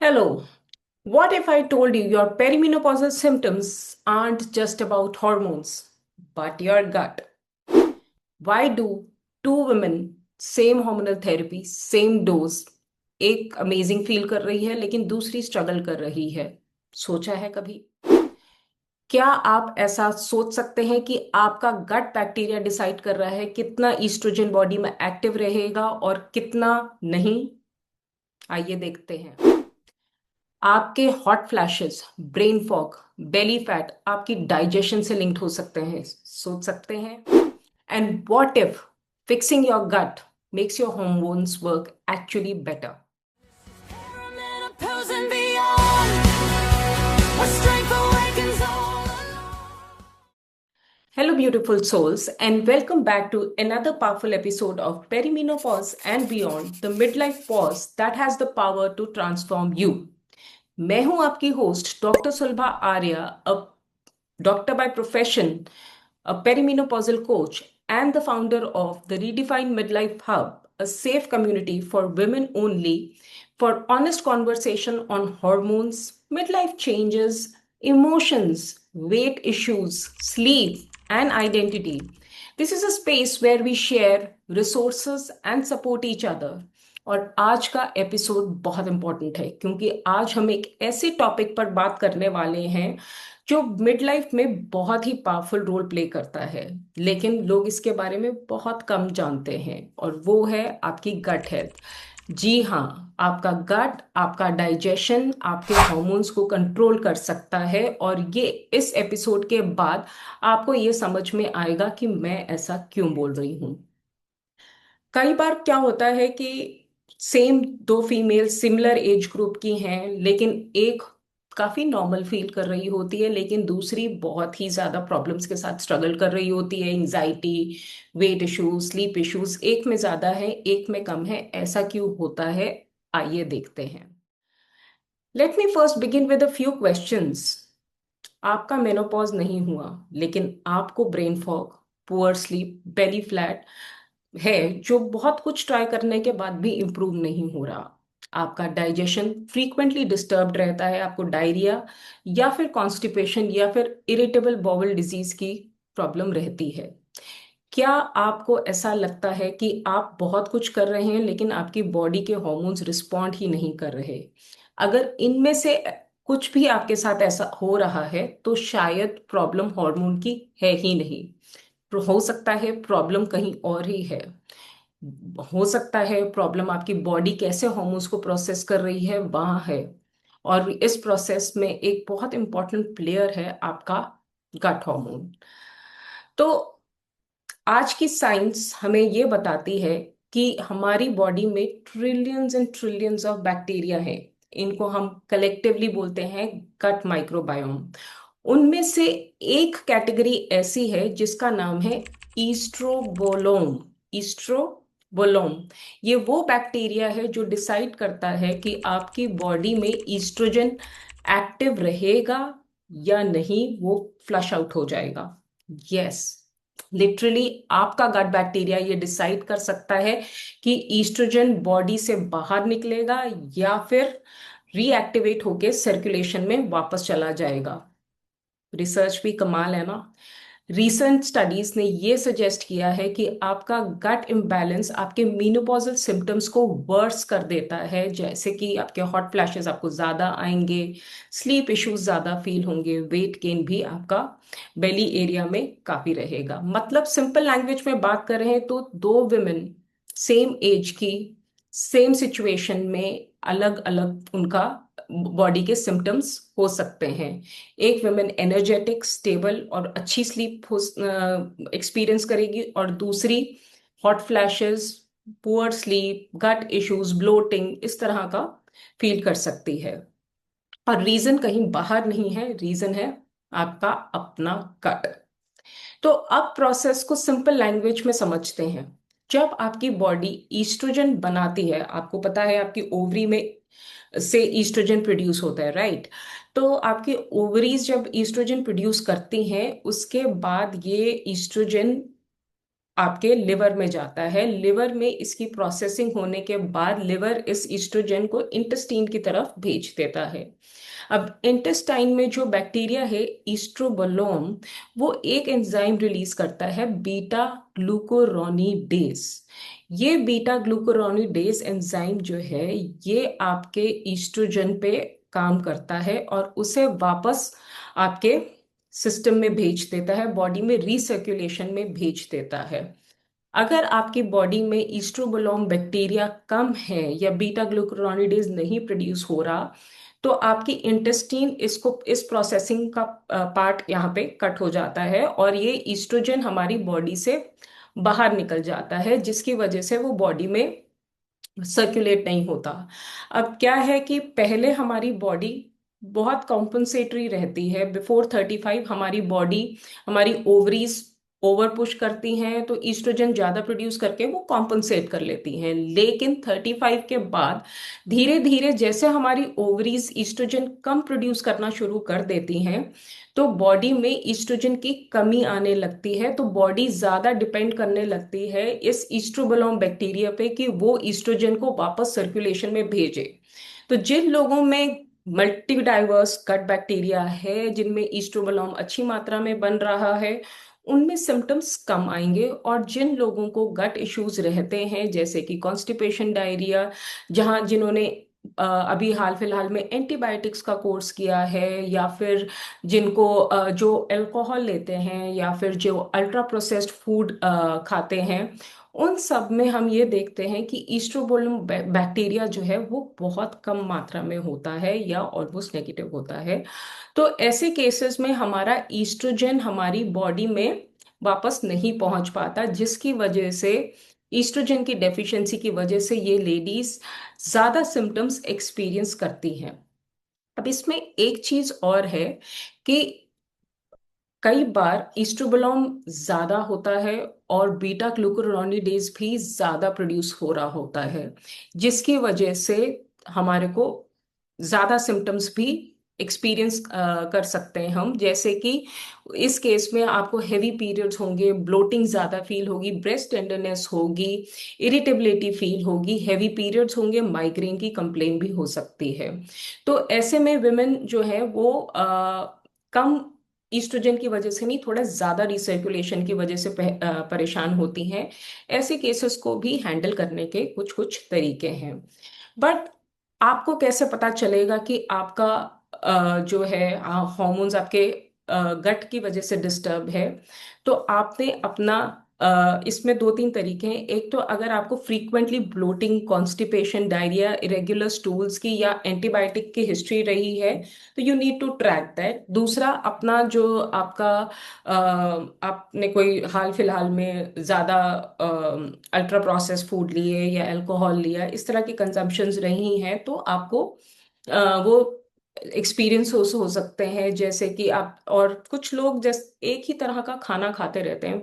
Hello. What if I told you your perimenopausal symptoms aren't just about hormones, but your gut? Why do two women, same hormonal therapy, same dose, एक amazing feel कर रही है लेकिन दूसरी struggle कर रही है? सोचा है कभी? क्या आप ऐसा सोच सकते हैं कि आपका गट बैक्टीरिया डिसाइड कर रहा है कितना ईस्ट्रोजन बॉडी में एक्टिव रहेगा और कितना नहीं? आइए देखते हैं। आपके hot flashes, brain fog, belly fat आपकी डाइजेशन से लिंक्ड हो सकते हैं, सोच सकते हैं। And what if fixing your gut makes your hormones work actually better? Perimenopause and beyond. A strength awakens all along. Hello, beautiful souls, and welcome back to another powerful episode of Perimenopause and Beyond, the midlife pause that has the power to transform you. मैं हूं आपकी host doctor Sulabha Arya, a doctor by profession, a perimenopausal coach, and the founder of the Redefined Midlife Hub, a safe community for women only for honest conversation on hormones, midlife changes, emotions, weight issues, sleep, and identity. This is a space where we share resources and support each other. और आज का episode बहुत important है क्योंकि आज हम एक ऐसे टॉपिक पर बात करने वाले हैं जो मिड लाइफ में बहुत ही पावरफुल रोल प्ले करता है, लेकिन लोग इसके बारे में बहुत कम जानते हैं, और वो है आपकी गट हेल्थ। जी हाँ, आपका गट आपका डाइजेशन आपके हॉर्मोन्स को कंट्रोल कर सकता है, और ये इस एपिसोड के बाद आपको ये समझ में आएगा कि मैं ऐसा क्यों बोल रही हूँ। कई बार क्या होता है कि सेम दो फीमेल सिमिलर एज ग्रुप की हैं, लेकिन एक काफी नॉर्मल फील कर रही होती है लेकिन दूसरी बहुत ही ज्यादा प्रॉब्लम्स के साथ स्ट्रगल कर रही होती है। Anxiety, weight issues, sleep issues, एक में ज्यादा है एक में कम है। ऐसा क्यों होता है, आइए देखते हैं। Let me first begin with a few questions. आपका मेनोपॉज नहीं हुआ लेकिन आपको ब्रेन फॉग, पुअर स्लीप, बेली फ्लैट है जो बहुत कुछ ट्राई करने के बाद भी इम्प्रूव नहीं हो रहा। आपका डाइजेशन फ्रीक्वेंटली डिस्टर्ब्ड रहता है, आपको डायरिया या फिर कॉन्स्टिपेशन या फिर इरिटेबल बॉवल डिजीज की प्रॉब्लम रहती है। क्या आपको ऐसा लगता है कि आप बहुत कुछ कर रहे हैं लेकिन आपकी बॉडी के हॉर्मोन्स रिस्पॉन्ड ही नहीं कर रहे? अगर इनमें से कुछ भी आपके साथ ऐसा हो रहा है तो शायद प्रॉब्लम हार्मोन की है ही नहीं। हो सकता है प्रॉब्लम कहीं और ही है। हो सकता है प्रॉब्लम आपकी बॉडी कैसे हॉर्मोन्स को प्रोसेस कर रही है वहां है। और इस प्रोसेस में एक बहुत इंपॉर्टेंट प्लेयर है आपका गट हार्मोन। तो आज की साइंस हमें ये बताती है कि हमारी बॉडी में trillions and trillions of bacteria हैं। इनको हम कलेक्टिवली बोलते हैं गट माइक्रोबायोम। उनमें से एक कैटेगरी ऐसी है जिसका नाम है ईस्ट्रोबोलोम। ईस्ट्रोबोलोम ये वो बैक्टीरिया है जो डिसाइड करता है कि आपकी बॉडी में ईस्ट्रोजन एक्टिव रहेगा या नहीं, वो फ्लश आउट हो जाएगा। यस, लिटरली आपका गट बैक्टीरिया ये डिसाइड कर सकता है कि ईस्ट्रोजन बॉडी से बाहर निकलेगा या फिर रीएक्टिवेट होके सर्कुलेशन में वापस चला जाएगा। रिसर्च भी कमाल है ना। रिसेंट स्टडीज ने ये सजेस्ट किया है कि आपका गट इम्बैलेंस आपके मीनोपॉजल सिम्टम्स को वर्स कर देता है, जैसे कि आपके हॉट फ्लैशेस आपको ज्यादा आएंगे, स्लीप इश्यूज ज्यादा फील होंगे, वेट गेन भी आपका बेली एरिया में काफी रहेगा। मतलब सिंपल लैंग्वेज में बात कर रहे हैं तो दो विमेन सेम एज की, सेम सिचुएशन में अलग अलग उनका बॉडी के सिम्टम्स हो सकते हैं। एक वुमेन एनर्जेटिक, स्टेबल और अच्छी स्लीप एक्सपीरियंस करेगी, और दूसरी हॉट फ्लैशेस, पुअर स्लीप, गट इश्यूज, ब्लोटिंग, इस तरह का फील कर सकती है। और रीजन कहीं बाहर नहीं है, रीजन है आपका अपना गट। तो अब प्रोसेस को सिंपल लैंग्वेज में समझते हैं। जब आपकी बॉडी ईस्ट्रोजन बनाती है, आपको पता है आपकी ओवरी में से ईस्ट्रोजन प्रोड्यूस होता है, राइट? तो आपकी ओवरीज जब ईस्ट्रोजन प्रोड्यूस करती हैं उसके बाद ये ईस्ट्रोजन आपके लिवर में जाता है। लिवर में इसकी प्रोसेसिंग होने के बाद लिवर इस ईस्ट्रोजन को इंटेस्टाइन की तरफ भेज देता है। अब इंटेस्टाइन में जो बैक्टीरिया है ईस्ट्रोबलोम, वो एक एंजाइम रिलीज करता है बीटा ग्लूकोरोनीडेज। ये बीटा ग्लूकोरोनीडेज एंजाइम जो है ये आपके ईस्ट्रोजन पे काम करता है और उसे वापस आपके सिस्टम में भेज देता है, बॉडी में रीसर्कुलेशन में भेज देता है। अगर आपकी बॉडी में ईस्ट्रोबलोम बैक्टीरिया कम है या बीटा ग्लूकुरोनिडेज नहीं प्रोड्यूस हो रहा, तो आपकी इंटेस्टीन इसको इस प्रोसेसिंग का पार्ट यहाँ पे कट हो जाता है और ये ईस्ट्रोजन हमारी बॉडी से बाहर निकल जाता है, जिसकी वजह से वो बॉडी में सर्कुलेट नहीं होता। अब क्या है कि पहले हमारी बॉडी बहुत कॉम्पनसेटरी रहती है। बिफोर 35 हमारी बॉडी, हमारी ओवरीज ओवर पुश करती हैं तो ईस्ट्रोजन ज्यादा प्रोड्यूस करके वो कॉम्पनसेट कर लेती हैं। लेकिन 35 के बाद धीरे धीरे जैसे हमारी ओवरीज ईस्ट्रोजन कम प्रोड्यूस करना शुरू कर देती हैं, तो बॉडी में ईस्ट्रोजन की कमी आने लगती है। तो बॉडी ज्यादा डिपेंड करने लगती है इस ईस्ट्रोबलोम बैक्टीरिया पे कि वो ईस्ट्रोजन को वापस सर्कुलेशन में भेजे। तो जिन लोगों में मल्टी डाइवर्स गट बैक्टीरिया है, जिनमें ईस्ट्रोबलोम अच्छी मात्रा में बन रहा है, उनमें सिम्टम्स कम आएंगे। और जिन लोगों को गट इश्यूज रहते हैं जैसे कि कॉन्स्टिपेशन, डायरिया, जहाँ जिन्होंने अभी हाल फिलहाल में एंटीबायोटिक्स का कोर्स किया है, या फिर जिनको जो अल्कोहल लेते हैं या फिर जो अल्ट्रा प्रोसेस्ड फूड खाते हैं, उन सब में हम ये देखते हैं कि ईस्ट्रोबोलम बैक्टीरिया जो है वो बहुत कम मात्रा में होता है या ऑलमोस्ट नेगेटिव होता है। तो ऐसे केसेस में हमारा ईस्ट्रोजन हमारी बॉडी में वापस नहीं पहुंच पाता, जिसकी वजह से ईस्ट्रोजन की डेफिशिएंसी की वजह से ये लेडीज ज्यादा सिम्टम्स एक्सपीरियंस करती हैं। अब इसमें एक चीज और है कि कई बार ईस्ट्रोबलोम ज्यादा होता है और बीटा ग्लूकुरोनिडेज भी ज्यादा प्रोड्यूस हो रहा होता है, जिसकी वजह से हमारे को ज्यादा सिम्टम्स भी एक्सपीरियंस कर सकते हैं हम। जैसे कि इस केस में आपको हेवी पीरियड्स होंगे, ब्लोटिंग ज्यादा फील होगी, ब्रेस्ट टेंडरनेस होगी, इरिटेबिलिटी फील होगी, हेवी पीरियड्स होंगे, माइग्रेन की कंप्लेन भी हो सकती है। तो ऐसे में विमेन जो है वो कम ईस्ट्रोजन की वजह से नहीं, थोड़ा ज्यादा रिसर्कुलेशन की वजह से परेशान होती हैं। ऐसे केसेस को भी हैंडल करने के कुछ कुछ तरीके हैं। बट आपको कैसे पता चलेगा कि आपका जो है हार्मोन्स आपके गट की वजह से डिस्टर्ब है? तो आपने अपना इसमें दो तीन तरीके हैं। एक तो अगर आपको frequently bloating, constipation, diarrhoea, irregular stools की या एंटीबायोटिक की हिस्ट्री रही है, तो you need to track that. दूसरा, अपना जो आपका आपने कोई हाल फिलहाल में ज्यादा अल्ट्रा प्रोसेस फूड लिए या अल्कोहल लिया, इस तरह की कंजम्पशंस रही हैं, तो आपको वो एक्सपीरियंस हो सकते हैं। जैसे कि आप, और कुछ लोग जैसे एक ही तरह का खाना खाते रहते हैं।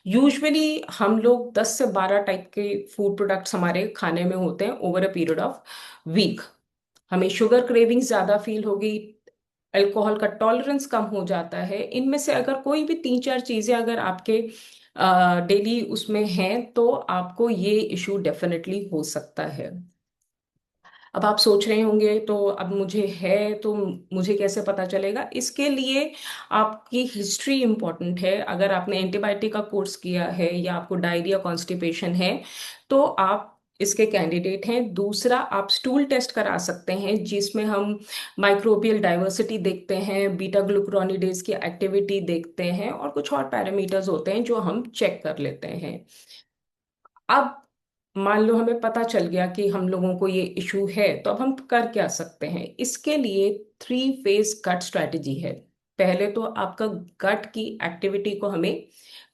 यूजुअली हम लोग 10 से 12 टाइप के फूड प्रोडक्ट्स हमारे खाने में होते हैं over a period of week. हमें शुगर क्रेविंग ज्यादा फील होगी, अल्कोहल का टॉलरेंस कम हो जाता है। इनमें से अगर कोई भी तीन चार चीजें अगर आपके डेली उसमें हैं, तो आपको ये इशू डेफिनेटली हो सकता है। अब आप सोच रहे होंगे तो अब मुझे है तो मुझे कैसे पता चलेगा? इसके लिए आपकी हिस्ट्री इंपॉर्टेंट है। अगर आपने एंटीबायोटिक का कोर्स किया है या आपको डायरिया, कॉन्स्टिपेशन है, तो आप इसके कैंडिडेट हैं। दूसरा, आप स्टूल टेस्ट करा सकते हैं जिसमें हम माइक्रोबियल डाइवर्सिटी देखते हैं, बीटा ग्लूकुरोनिडेज की एक्टिविटी देखते हैं, और कुछ और पैरामीटर्स होते हैं जो हम चेक कर लेते हैं। अब मान लो हमें पता चल गया कि हम लोगों को ये इशू है, तो अब हम कर क्या सकते हैं? इसके लिए 3 फेज गट स्ट्रेटेजी है। पहले तो आपका गट की एक्टिविटी को हमें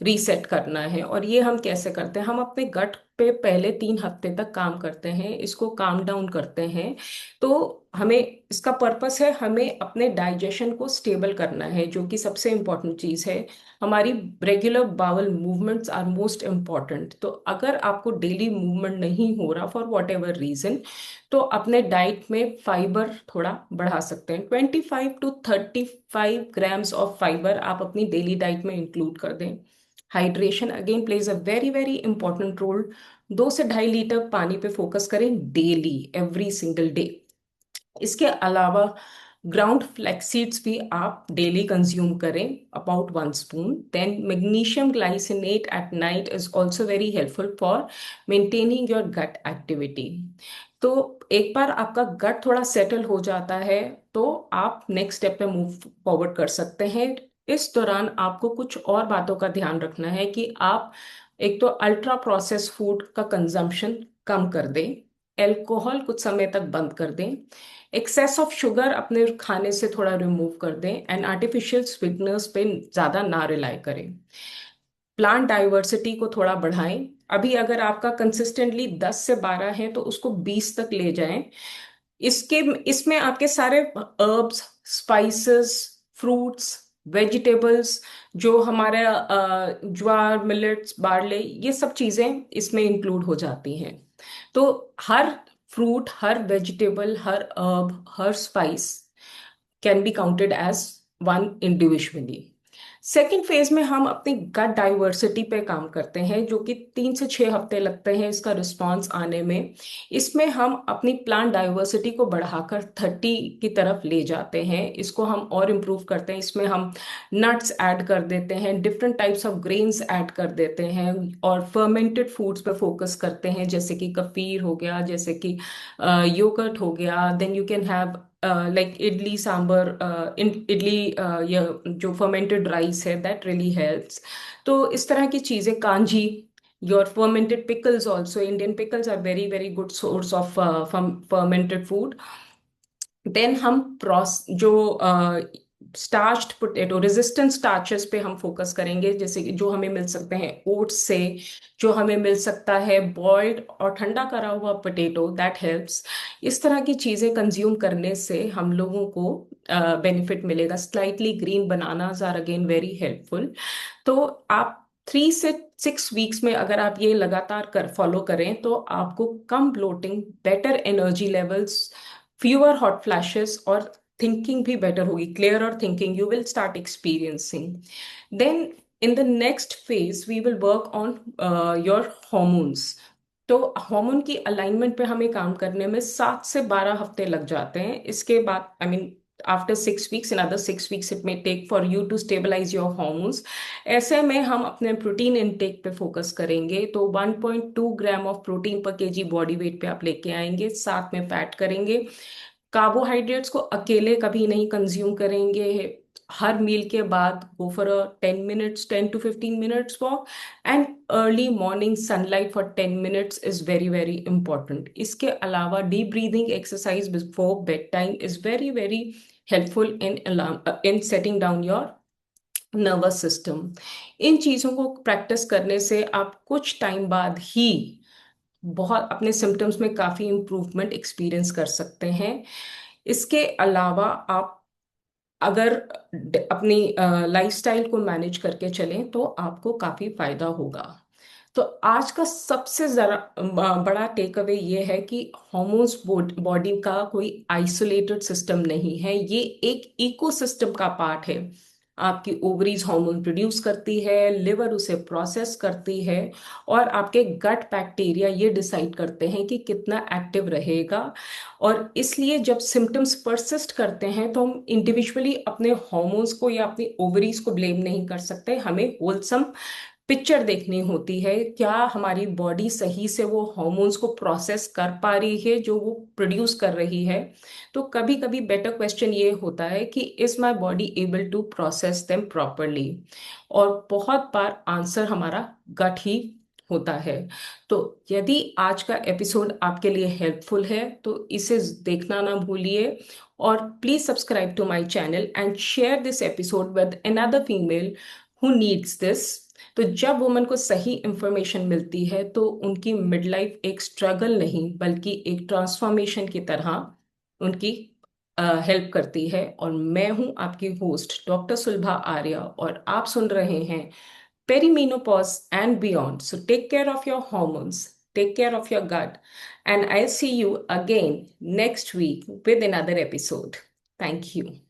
रीसेट करना है, और ये हम कैसे करते हैं? हम अपने गट पे पहले 3 हफ्ते तक काम करते हैं, इसको काम डाउन करते हैं। तो हमें इसका पर्पस है, हमें अपने डाइजेशन को स्टेबल करना है, जो कि सबसे इम्पोर्टेंट चीज़ है। हमारी regular bowel movements are most important. तो अगर आपको डेली मूवमेंट नहीं हो रहा फॉर वॉट एवर रीजन, तो अपने डाइट में फाइबर थोड़ा बढ़ा सकते हैं। 25 to 35 ग्राम्स ऑफ फाइबर आप अपनी डेली डाइट में इंक्लूड कर दें। Hydration again plays a very very important role. 2 से 2.5 लीटर पानी पे फोकस करें डेली, एवरी सिंगल डे। इसके अलावा ग्राउंड फ्लैक्स सीड्स भी आप डेली कंज्यूम करें, about 1 spoon. Then magnesium glycinate at night is also very helpful for maintaining your gut activity. तो एक बार आपका गट थोड़ा सेटल हो जाता है तो आप नेक्स्ट स्टेप पे मूव फॉरवर्ड कर सकते हैं। इस दौरान आपको कुछ और बातों का ध्यान रखना है कि आप एक तो अल्ट्रा प्रोसेस फूड का कंजम्पशन कम कर दें, एल्कोहल कुछ समय तक बंद कर दें, एक्सेस ऑफ शुगर अपने खाने से थोड़ा रिमूव कर दें, एंड आर्टिफिशियल स्वीटनर्स पे ज़्यादा ना रिलाई करें। प्लांट डाइवर्सिटी को थोड़ा बढ़ाएं। अभी अगर आपका कंसिस्टेंटली 10 से 12 है तो उसको 20 तक ले जाएं। इसके इसमें आपके सारे हर्ब्स, स्पाइसेस, फ्रूट्स, वेजिटेबल्स, जो हमारे ज्वार, मिलेट्स, बार्ले, ये सब चीजें इसमें इंक्लूड हो जाती हैं। तो हर फ्रूट, हर वेजिटेबल, हर herb, हर spice can be counted as one individually. Second phase में हम अपनी गट डाइवर्सिटी पे काम करते हैं, जो कि 3 से 6 हफ्ते लगते हैं इसका रिस्पॉन्स आने में। इसमें हम अपनी प्लांट डाइवर्सिटी को बढ़ाकर 30 की तरफ ले जाते हैं, इसको हम और इम्प्रूव करते हैं। इसमें हम नट्स ऐड कर देते हैं, different types of grains add कर देते हैं, और फर्मेंटेड फूड्स पे फोकस करते हैं, जैसे कि कफीर हो गया, जैसे कि योगर्ट हो गया। Then you can have like idli sambar, in idli, या जो फर्मेंटेड राइस है, दैट रियली हेल्प्स। तो इस तरह की चीजें, कांजी, your fermented pickles also, Indian pickles are very very good source of fermented food. Then हम प्रोस जो स्टार्च्ड पोटैटो, रेजिस्टेंट स्टार्चेस पे हम फोकस करेंगे, जैसे कि जो हमें मिल सकते हैं ओट्स से, जो हमें मिल सकता है बॉइल्ड और ठंडा करा हुआ पोटैटो, दैट हेल्प्स। इस तरह की चीजें कंज्यूम करने से हम लोगों को बेनिफिट मिलेगा। Slightly green bananas are again very helpful. तो आप 3 से 6 वीक्स में अगर आप ये लगातार कर फॉलो करें तो आपको कम bloating, better energy levels, fewer hot flashes, और थिंकिंग भी बेटर होगी, क्लियर और thinking you will start experiencing. Then in the next phase we will work on your hormones. तो हार्मोन की अलाइनमेंट पे हमें काम करने में 7 से 12 हफ्ते लग जाते हैं। इसके बाद I mean after 6 weeks, in other 6 weeks it may take for you to stabilise your hormones. ऐसे में हम अपने प्रोटीन इनटेक पे फोकस करेंगे, तो 1.2 ग्राम ऑफ प्रोटीन पर केजी बॉडी वेट पे आप लेके आएंगे, साथ में फैट करेंगे। कार्बोहाइड्रेट्स को अकेले कभी नहीं कंज्यूम करेंगे। हर मील के बाद go for a 10 minutes, 10 to 15 minutes walk, and early morning sunlight for 10 minutes is very very important. इसके अलावा deep breathing exercise before bed time is very very helpful in setting down your nervous system. इन चीज़ों को practice करने से आप कुछ time बाद ही बहुत अपने सिम्टम्स में काफ़ी इम्प्रूवमेंट एक्सपीरियंस कर सकते हैं। इसके अलावा आप अगर अपनी लाइफस्टाइल को मैनेज करके चलें तो आपको काफ़ी फायदा होगा। तो आज का सबसे जरा बड़ा टेक अवे ये है कि हॉर्मोन्स बॉडी का कोई आइसोलेटेड सिस्टम नहीं है, ये एक इकोसिस्टम का पार्ट है। आपकी ओवरीज हार्मोन प्रोड्यूस करती है, लिवर उसे प्रोसेस करती है, और आपके गट बैक्टीरिया ये डिसाइड करते हैं कि कितना एक्टिव रहेगा। और इसलिए जब सिम्टम्स परसिस्ट करते हैं तो हम इंडिविजुअली अपने हार्मोन्स को या अपनी ओवरीज को ब्लेम नहीं कर सकते, हमें होलसम पिक्चर देखनी होती है। क्या हमारी बॉडी सही से वो हॉर्मोन्स को प्रोसेस कर पा रही है जो वो प्रोड्यूस कर रही है। तो कभी कभी बेटर क्वेश्चन ये होता है कि is my body able to process them properly, और बहुत बार आंसर हमारा गट ही होता है। तो यदि आज का एपिसोड आपके लिए हेल्पफुल है तो इसे देखना ना भूलिए, और please subscribe to my channel and share this episode with another female who needs this. तो जब वुमन को सही इंफॉर्मेशन मिलती है तो उनकी मिड लाइफ एक स्ट्रगल नहीं बल्कि एक ट्रांसफॉर्मेशन की तरह उनकी हेल्प करती है। और मैं हूं आपकी होस्ट डॉक्टर सुलभा आर्या, और आप सुन रहे हैं perimenopause and beyond. So take care of your hormones, take care of your gut, and I see you again next week with another episode. Thank you.